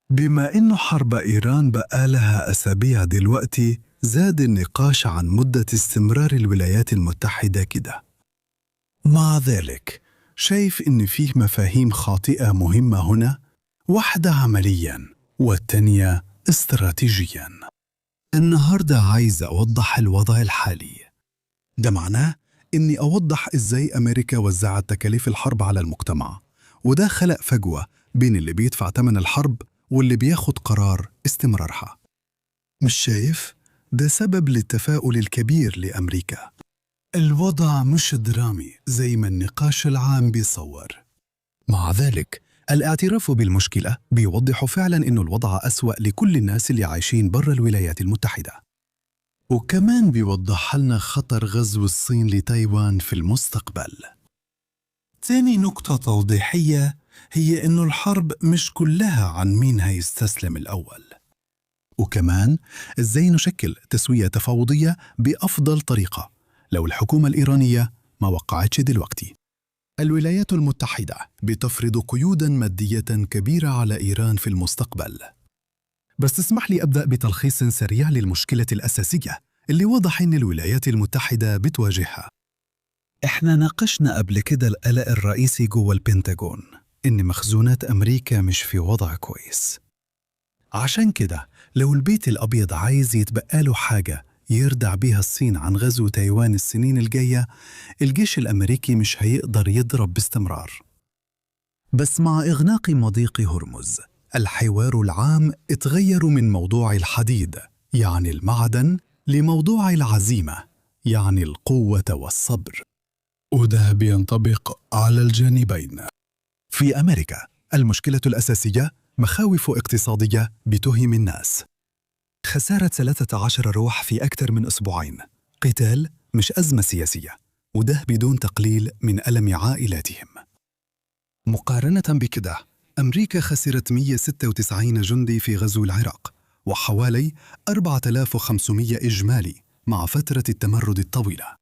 بما إنه حرب إيران بقالها أسابيع دلوقتي، زاد النقاش عن مدة استمرار الولايات المتحدة كده. مع ذلك شايف إن فيه مفاهيم خاطئة مهمة هنا، واحدة عملياً والتانية استراتيجياً. النهاردة عايز أوضح الوضع الحالي. ده معناه إني أوضح إزاي أمريكا وزعت تكاليف الحرب على المجتمع، وده خلق فجوة بين اللي بيدفع ثمن الحرب واللي بياخد قرار استمرارها. مش شايف؟ ده سبب للتفاؤل الكبير لأمريكا. الوضع مش درامي زي ما النقاش العام بيصور. مع ذلك الاعتراف بالمشكلة بيوضح فعلا إنه الوضع أسوأ لكل الناس اللي عايشين برا الولايات المتحدة، وكمان بيوضح لنا خطر غزو الصين لتايوان في المستقبل. تاني نقطة توضيحية هي إنه الحرب مش كلها عن مين هيستسلم الأول، وكمان إزاي نشكل تسوية تفاوضية بأفضل طريقة لو الحكومة الإيرانية ما وقعتش دلوقتي. الولايات المتحدة بتفرض قيوداً مادية كبيرة على إيران في المستقبل. بس اسمح لي أبدأ بتلخيص سريع للمشكلة الأساسية اللي واضح إن الولايات المتحدة بتواجهها. إحنا ناقشنا قبل كده القلق الرئيسي جوه البنتاغون، إن مخزونات أمريكا مش في وضع كويس. عشان كده لو البيت الأبيض عايز يتبقى له حاجة يردع بيها الصين عن غزو تايوان السنين الجاية، الجيش الأمريكي مش هيقدر يضرب باستمرار. بس مع إغلاق مضيق هرمز، الحوار العام اتغير من موضوع الحديد يعني المعدن لموضوع العزيمة يعني القوة والصبر، وده بينطبق على الجانبين. في أمريكا المشكلة الأساسية مخاوف اقتصادية بتهم الناس. خسارة 13 روح في أكثر من أسبوعين، قتال مش أزمة سياسية، وده بدون تقليل من ألم عائلاتهم. مقارنة بكده، أمريكا خسرت 196 جندي في غزو العراق، وحوالي 4500 إجمالي مع فترة التمرد الطويلة.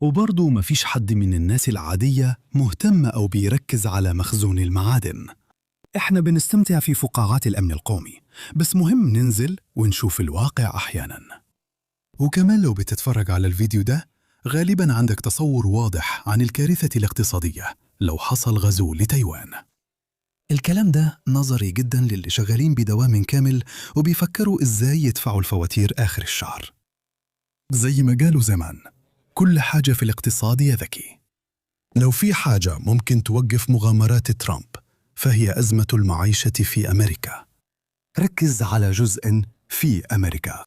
وبرضو مفيش حد من الناس العادية مهتم أو بيركز على مخزون المعادن. إحنا بنستمتع في فقاعات الأمن القومي، بس مهم ننزل ونشوف الواقع أحياناً. وكمان لو بتتفرج على الفيديو ده، غالباً عندك تصور واضح عن الكارثة الاقتصادية لو حصل غزو لتايوان. الكلام ده نظري جداً للي شغالين بدوام كامل وبيفكروا إزاي يدفعوا الفواتير آخر الشهر. زي ما قالوا زمان، كل حاجة في الاقتصاد يا ذكي. لو في حاجة ممكن توقف مغامرات ترامب فهي أزمة المعيشة في أمريكا. ركز على جزء في أمريكا.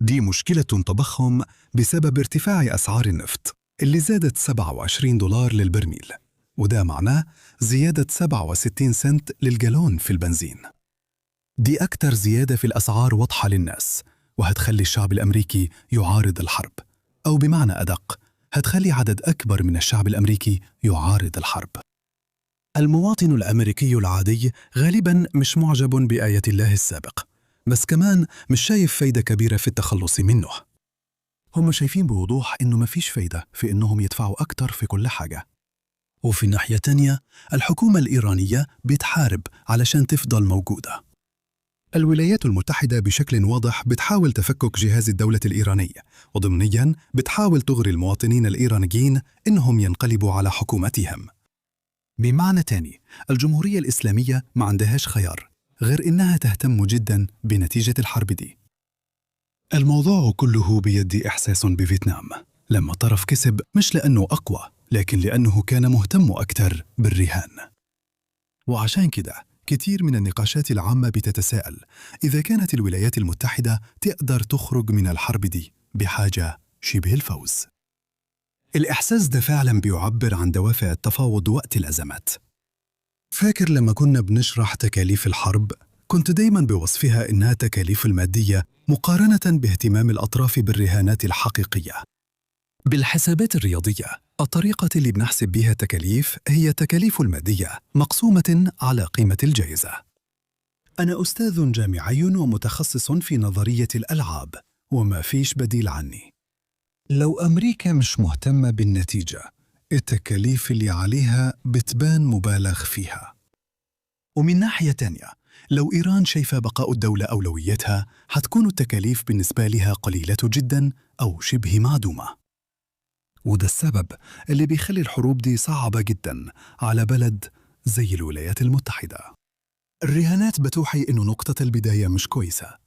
دي مشكلة تضخم بسبب ارتفاع أسعار النفط اللي زادت $27 للبرميل، وده معناه زيادة 67 سنت للجالون في البنزين. دي أكتر زيادة في الأسعار واضحة للناس، وهتخلي الشعب الأمريكي يعارض الحرب، أو بمعنى أدق هتخلي عدد أكبر من الشعب الأمريكي يعارض الحرب. المواطن الأمريكي العادي غالباً مش معجب بآية الله السابق، بس كمان مش شايف فايدة كبيرة في التخلص منه. هم شايفين بوضوح إنه مفيش فايدة في إنهم يدفعوا أكتر في كل حاجة. وفي ناحية تانية، الحكومة الإيرانية بتحارب علشان تفضل موجودة. الولايات المتحدة بشكل واضح بتحاول تفكك جهاز الدولة الإيراني، وضمنياً بتحاول تغري المواطنين الإيرانيين إنهم ينقلبوا على حكومتهم. بمعنى تاني، الجمهورية الإسلامية ما عندهاش خيار غير إنها تهتم جداً بنتيجة الحرب دي. الموضوع كله بيد إحساس بفيتنام، لما طرف كسب مش لأنه أقوى، لكن لأنه كان مهتم أكتر بالرهان. وعشان كده كتير من النقاشات العامة بتتساءل إذا كانت الولايات المتحدة تقدر تخرج من الحرب دي بحاجة شبه الفوز. الإحساس ده فعلا بيعبر عن دوافع التفاوض وقت الأزمات. فاكر لما كنا بنشرح تكاليف الحرب، كنت دايما بوصفها إنها تكاليف المادية مقارنة باهتمام الأطراف بالرهانات الحقيقية. بالحسابات الرياضية، الطريقة اللي بنحسب بها التكاليف هي التكاليف المادية مقسومة على قيمة الجائزة. أنا أستاذ جامعي ومتخصص في نظرية الألعاب، وما فيش بديل عني. لو أمريكا مش مهتمة بالنتيجة، التكاليف اللي عليها بتبان مبالغ فيها. ومن ناحية تانية، لو إيران شايفة بقاء الدولة أولويتها، هتكون التكاليف بالنسبة لها قليلة جدا أو شبه معدومة. وده السبب اللي بيخلي الحروب دي صعبة جدا على بلد زي الولايات المتحدة. الرهانات بتوحي إنه نقطة البداية مش كويسة.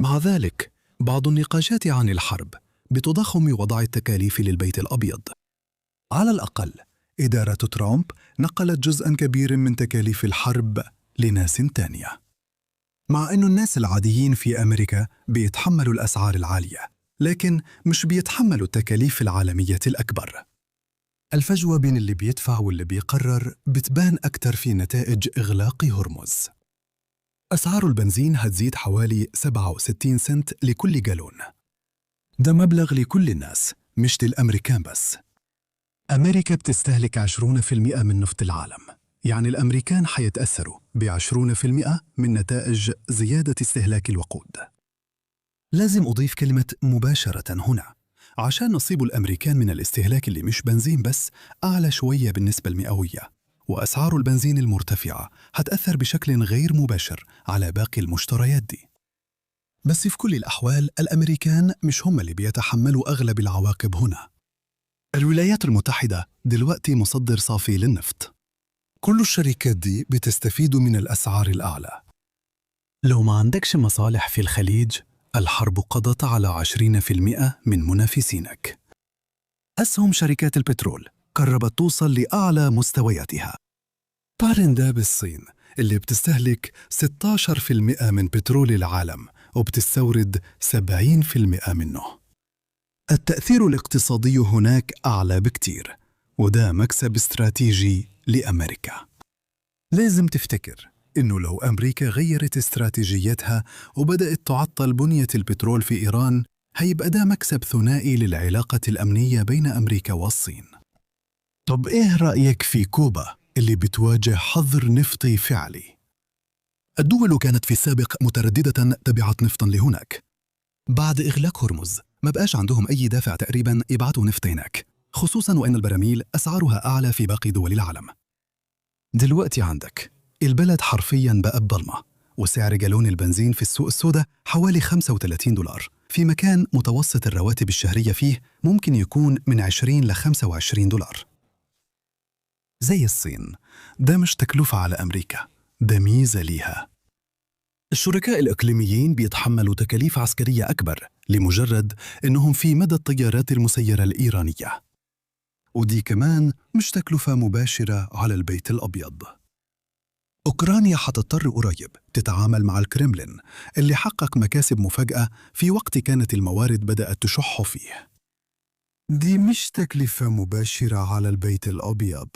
مع ذلك، بعض النقاشات عن الحرب بتضخم وضع التكاليف للبيت الأبيض. على الأقل، إدارة ترامب نقلت جزءاً كبيراً من تكاليف الحرب لناس تانية. مع إنه الناس العاديين في أمريكا بيتحملوا الأسعار العالية، لكن مش بيتحملوا التكاليف العالمية الأكبر. الفجوة بين اللي بيدفع واللي بيقرر بتبان أكتر في نتائج إغلاق هرمز. أسعار البنزين هتزيد حوالي 67 سنت لكل جالون. ده مبلغ لكل الناس، مش للأمريكان بس. أمريكا بتستهلك 20% من نفط العالم، يعني الأمريكان حيتأثروا ب20% من نتائج زيادة استهلاك الوقود. لازم أضيف كلمة مباشرة هنا، عشان نصيب الأمريكان من الاستهلاك اللي مش بنزين بس أعلى شوية بالنسبة المئوية، وأسعار البنزين المرتفعة هتأثر بشكل غير مباشر على باقي المشتريات دي. بس في كل الأحوال الأمريكان مش هم اللي بيتحملوا أغلب العواقب هنا. الولايات المتحدة دلوقتي مصدر صافي للنفط. كل الشركات دي بتستفيد من الأسعار الأعلى. لو ما عندكش مصالح في الخليج، الحرب قضت على 20% من منافسينك. أسهم شركات البترول قربت توصل لأعلى مستوياتها. قارن ده بالصين اللي بتستهلك 16% من بترول العالم وبتستورد 70% منه. التأثير الاقتصادي هناك أعلى بكتير، وده مكسب استراتيجي لأمريكا. لازم تفتكر إنه لو أمريكا غيرت استراتيجيتها وبدأت تعطل بنية البترول في إيران، هيبقى ده مكسب ثنائي للعلاقة الأمنية بين أمريكا والصين. طب إيه رأيك في كوبا اللي بتواجه حظر نفطي فعلي؟ الدول كانت في السابق مترددة تبعت نفطا لهناك. بعد إغلاق هرمز ما بقاش عندهم أي دافع تقريبا يبعتوا نفط هناك، خصوصا وأن البراميل أسعارها أعلى في باقي دول العالم. دلوقتي عندك البلد حرفيا بقى بضلمة، وسعر جالون البنزين في السوق السوداء حوالي $35، في مكان متوسط الرواتب الشهرية فيه ممكن يكون من 20 ل $25. زي الصين، ده مش تكلفة على أمريكا، ده ميزة ليها. الشركاء الإقليميين بيتحملوا تكاليف عسكرية أكبر لمجرد إنهم في مدى الطيارات المسيرة الإيرانية، ودي كمان مش تكلفة مباشرة على البيت الأبيض. أوكرانيا حتضطر قريب تتعامل مع الكرملين اللي حقق مكاسب مفاجئة في وقت كانت الموارد بدأت تشح فيه. دي مش تكلفة مباشرة على البيت الأبيض.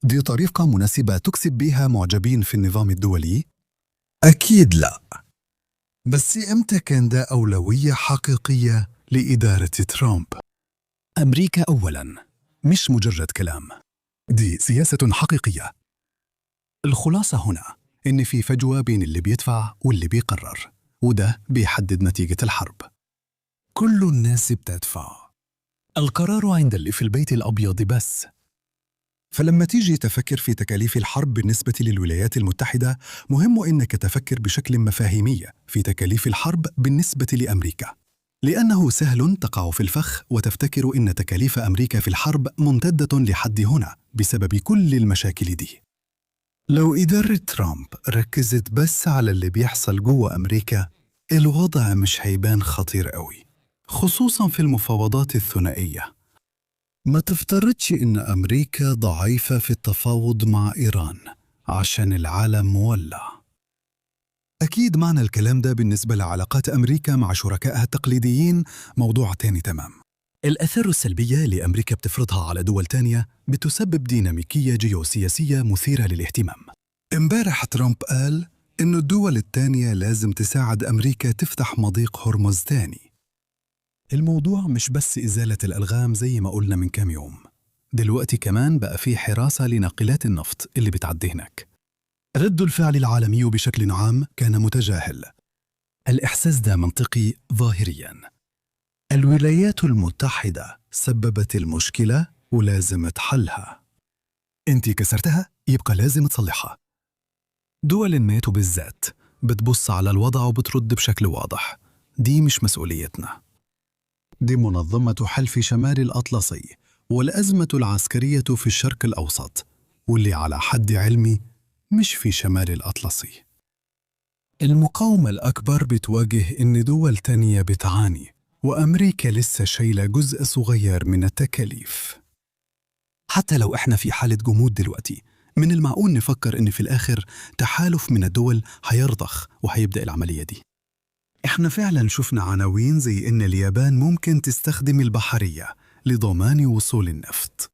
دي طريقة مناسبة تكسب بها معجبين في النظام الدولي؟ أكيد لا. بس إمتى كان ده أولوية حقيقية لإدارة ترامب؟ أمريكا أولاً، مش مجرد كلام، دي سياسة حقيقية. الخلاصة هنا إن في فجوة بين اللي بيدفع واللي بيقرر، وده بيحدد نتيجة الحرب. كل الناس بتدفع، القرار عند اللي في البيت الأبيض بس. فلما تيجي تفكر في تكاليف الحرب بالنسبة للولايات المتحدة، مهم إنك تفكر بشكل مفاهيمي في تكاليف الحرب بالنسبة لأمريكا، لأنه سهل تقع في الفخ وتفتكر إن تكاليف أمريكا في الحرب ممتدة لحد هنا بسبب كل المشاكل دي. لو إدارة ترامب ركزت بس على اللي بيحصل جوه أمريكا، الوضع مش هيبان خطير قوي، خصوصاً في المفاوضات الثنائية. ما تفترضش إن أمريكا ضعيفة في التفاوض مع إيران عشان العالم مولع. أكيد معنى الكلام ده بالنسبة لعلاقات أمريكا مع شركائها التقليديين موضوع تاني تمام. الآثار السلبية اللي أمريكا بتفرضها على دول تانية بتسبب ديناميكية جيوسياسية مثيرة للاهتمام. امبارح ترامب قال إنه الدول التانية لازم تساعد أمريكا تفتح مضيق هرمز تاني. الموضوع مش بس إزالة الألغام زي ما قلنا من كام يوم، دلوقتي كمان بقى في حراسة لناقلات النفط اللي بتعدي هناك. رد الفعل العالمي بشكل عام كان متجاهل. الإحساس ده منطقي ظاهرياً. الولايات المتحدة سببت المشكلة ولازم تحلها. انت كسرتها، يبقى لازم تصلحها. دول الناتو بالذات بتبص على الوضع وبترد بشكل واضح: دي مش مسؤوليتنا. دي منظمة حلف شمال الأطلسي، والأزمة العسكرية في الشرق الأوسط، واللي على حد علمي مش في شمال الأطلسي. المقاومة الأكبر بتواجه إن دول تانية بتعاني، وأمريكا لسه شايلة جزء صغير من التكاليف. حتى لو إحنا في حالة جمود دلوقتي، من المعقول نفكر إن في الآخر تحالف من الدول هيرضخ وهيبدأ العملية دي. إحنا فعلا شفنا عناوين زي إن اليابان ممكن تستخدم البحرية لضمان وصول النفط.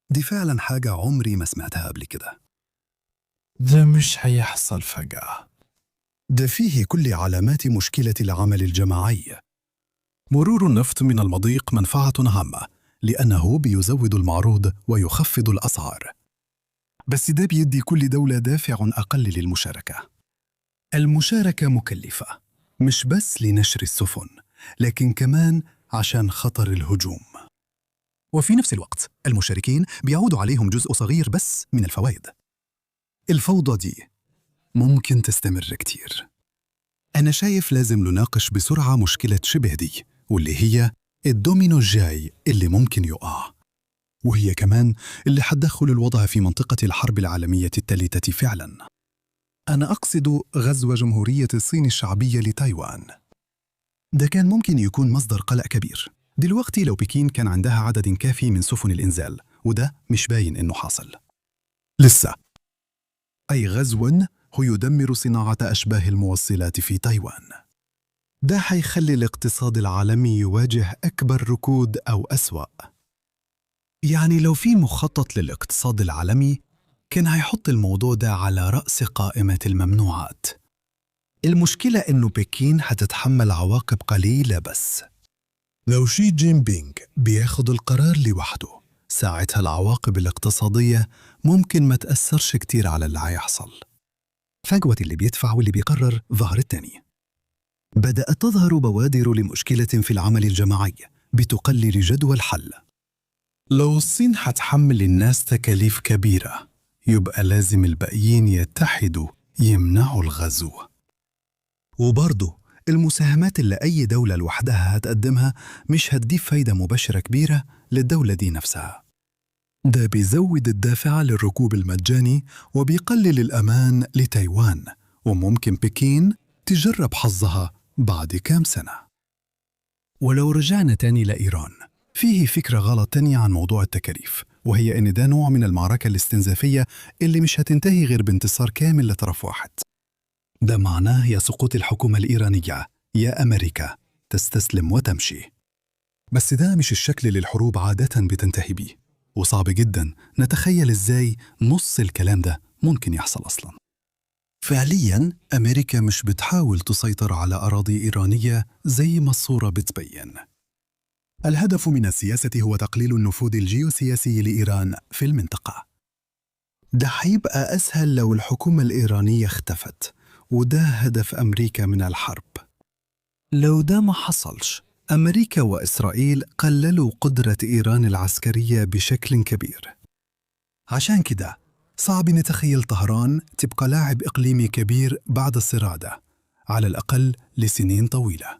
دي فعلا حاجة عمري ما سمعتها قبل كده. ده مش هيحصل فجأة، ده فيه كل علامات مشكلة العمل الجماعي. مرور النفط من المضيق منفعة هامة، لأنه بيزود المعروض ويخفض الأسعار، بس ده بيدي كل دولة دافع أقل للمشاركة. المشاركة مكلفة، مش بس لنشر السفن، لكن كمان عشان خطر الهجوم. وفي نفس الوقت المشاركين بيعود عليهم جزء صغير بس من الفوائد. الفوضى دي ممكن تستمر كتير. أنا شايف لازم نناقش بسرعة مشكلة شبه دي، واللي هي الدومينو الجاي اللي ممكن يقع، وهي كمان اللي حتدخل الوضع في منطقة الحرب العالمية الثالثة فعلا. أنا أقصد غزو جمهورية الصين الشعبية لتايوان. ده كان ممكن يكون مصدر قلق كبير دلوقتي لو بكين كان عندها عدد كافي من سفن الإنزال، وده مش باين إنه حاصل لسه. أي غزو هو يدمر صناعة أشباه الموصلات في تايوان. ده حيخلي الاقتصاد العالمي يواجه أكبر ركود أو أسوأ. يعني لو في مخطط للاقتصاد العالمي كان هيحط الموضوع ده على رأس قائمة الممنوعات. المشكلة إنه بكين هتتحمل عواقب قليلة بس. لو شي جين بينغ بياخد القرار لوحده، ساعتها العواقب الاقتصادية ممكن ما تأثرش كتير على اللي هيحصل. فجوة اللي بيدفع واللي بيقرر ظهرت تاني. بدأت تظهر بوادر لمشكلة في العمل الجماعي بتقلل جدوى الحل. لو الصين هتحمل الناس تكاليف كبيرة، يبقى لازم الباقيين يتحدوا يمنعوا الغزو. وبرضه المساهمات اللي أي دولة لوحدها هتقدمها مش هتجيب فايدة مباشرة كبيرة للدولة دي نفسها. ده بيزود الدافع للركوب المجاني وبيقلل الأمان لتايوان، وممكن بكين تجرب حظها بعد كام سنة. ولو رجعنا تاني لإيران، فيه فكرة غلط تانية عن موضوع التكاليف، وهي إن ده نوع من المعركة الاستنزافية اللي مش هتنتهي غير بانتصار كامل لطرف واحد. ده معناه يا سقوط الحكومة الإيرانية يا أمريكا تستسلم وتمشي. بس ده مش الشكل اللي الحروب عادة بتنتهي بيه، وصعب جدا نتخيل إزاي نص الكلام ده ممكن يحصل أصلا. فعليا أمريكا مش بتحاول تسيطر على أراضي إيرانية زي ما الصورة بتبين. الهدف من السياسة هو تقليل النفوذ الجيوسياسي لإيران في المنطقة. ده هيبقى أسهل لو الحكومة الإيرانية اختفت، وده هدف أمريكا من الحرب. لو ده ما حصلش، أمريكا وإسرائيل قللوا قدرة إيران العسكرية بشكل كبير. عشان كده صعب نتخيل طهران تبقى لاعب إقليمي كبير بعد الصراع ده، على الأقل لسنين طويلة.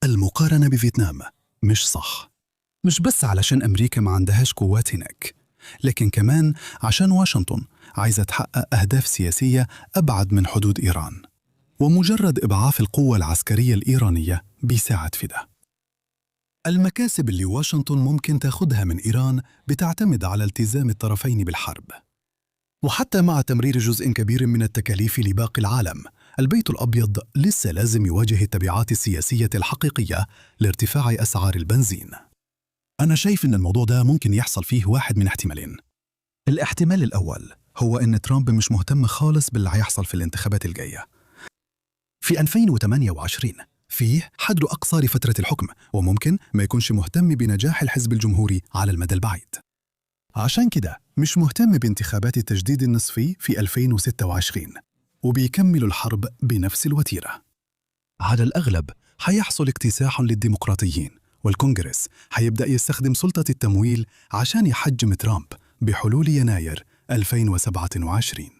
المقارنة بفيتنام مش صح، مش بس علشان أمريكا ما عندهاش قوات هناك، لكن كمان عشان واشنطن عايزة تحقق أهداف سياسية أبعد من حدود إيران، ومجرد إضعاف القوة العسكرية الإيرانية بيساعد في ده. المكاسب اللي واشنطن ممكن تاخدها من إيران بتعتمد على التزام الطرفين بالحرب. وحتى مع تمرير جزء كبير من التكاليف لباقي العالم، البيت الأبيض لسه لازم يواجه التبعات السياسية الحقيقية لارتفاع أسعار البنزين. أنا شايف إن الموضوع ده ممكن يحصل فيه واحد من احتمالين. الاحتمال الأول هو إن ترامب مش مهتم خالص باللي هيحصل في الانتخابات الجاية في 2028. فيه حد أقصى لفترة الحكم، وممكن ما يكونش مهتم بنجاح الحزب الجمهوري على المدى البعيد. عشان كده مش مهتم بانتخابات التجديد النصفي في 2026، وبيكمل الحرب بنفس الوتيرة. على الأغلب هيحصل اكتساح للديمقراطيين، والكونغرس هيبدأ يستخدم سلطة التمويل عشان يحجم ترامب بحلول يناير 2027.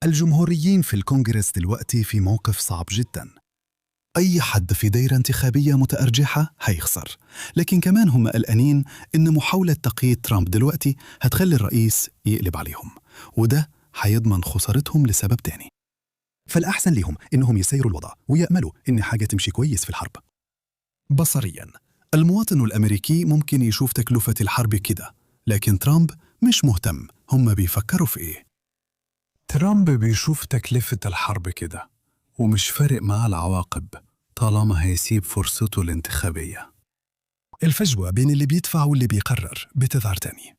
الجمهوريين في الكونغرس دلوقتي في موقف صعب جدا. أي حد في دايرة انتخابية متأرجحة هيخسر، لكن كمان هم قلقانين إن محاولة تقييد ترامب دلوقتي هتخلي الرئيس يقلب عليهم، وده هيضمن خسارتهم لسبب تاني. فالأحسن لهم إنهم يسيروا الوضع ويأملوا إن حاجة تمشي كويس في الحرب. بصرياً، المواطن الأمريكي ممكن يشوف تكلفة الحرب كده، لكن ترامب مش مهتم. هم بيفكروا في إيه؟ ترامب بيشوف تكلفة الحرب كده ومش فارق معاه العواقب طالما هيسيب فرصته الانتخابية. الفجوة بين اللي بيدفع واللي بيقرر بتظهر تاني.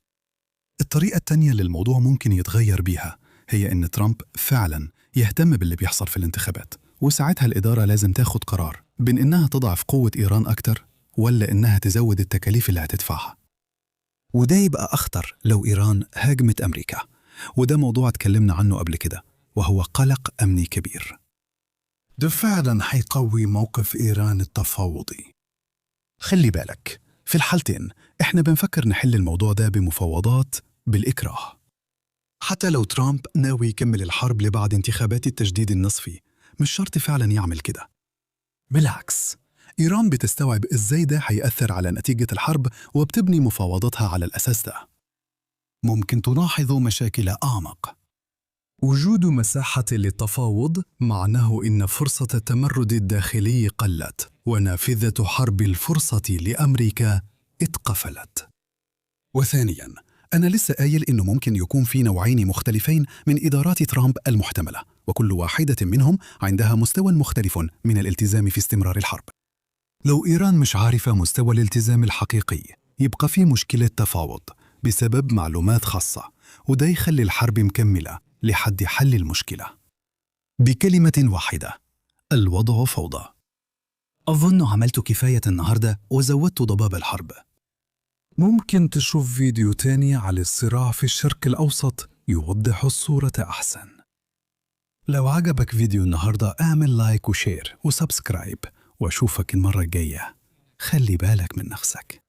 الطريقة التانية للموضوع ممكن يتغير بيها هي إن ترامب فعلاً يهتم باللي بيحصل في الانتخابات، وساعتها الإدارة لازم تاخد قرار بين إنها تضعف قوة إيران أكتر ولا إنها تزود التكاليف اللي هتدفعها. وده يبقى أخطر لو إيران هاجمت أمريكا، وده موضوع اتكلمنا عنه قبل كده وهو قلق أمني كبير. ده فعلاً هيقوي موقف إيران التفاوضي. خلي بالك، في الحالتين إحنا بنفكر نحل الموضوع ده بمفاوضات بالإكراه. حتى لو ترامب ناوي يكمل الحرب لبعد انتخابات التجديد النصفي، مش شرط فعلاً يعمل كده. بالعكس، إيران بتستوعب إزاي ده هيأثر على نتيجة الحرب وبتبني مفاوضاتها على الأساس ده. ممكن تلاحظوا مشاكل أعمق. وجود مساحة للتفاوض معناه إن فرصة التمرد الداخلي قلت، ونافذة حرب الفرصة لأمريكا اتقفلت. وثانياً، أنا لسه قايل إنه ممكن يكون في نوعين مختلفين من إدارات ترامب المحتملة، وكل واحدة منهم عندها مستوى مختلف من الالتزام في استمرار الحرب. لو إيران مش عارفة مستوى الالتزام الحقيقي، يبقى في مشكلة تفاوض بسبب معلومات خاصة، وده يخلي الحرب مكملة لحد حل المشكلة. بكلمة واحدة، الوضع فوضى. أظن عملت كفاية النهاردة وزودت ضباب الحرب. ممكن تشوف فيديو تاني على الصراع في الشرق الأوسط يوضح الصورة أحسن. لو عجبك فيديو النهاردة اعمل لايك وشير وسبسكرايب، واشوفك المرة الجاية. خلي بالك من نفسك.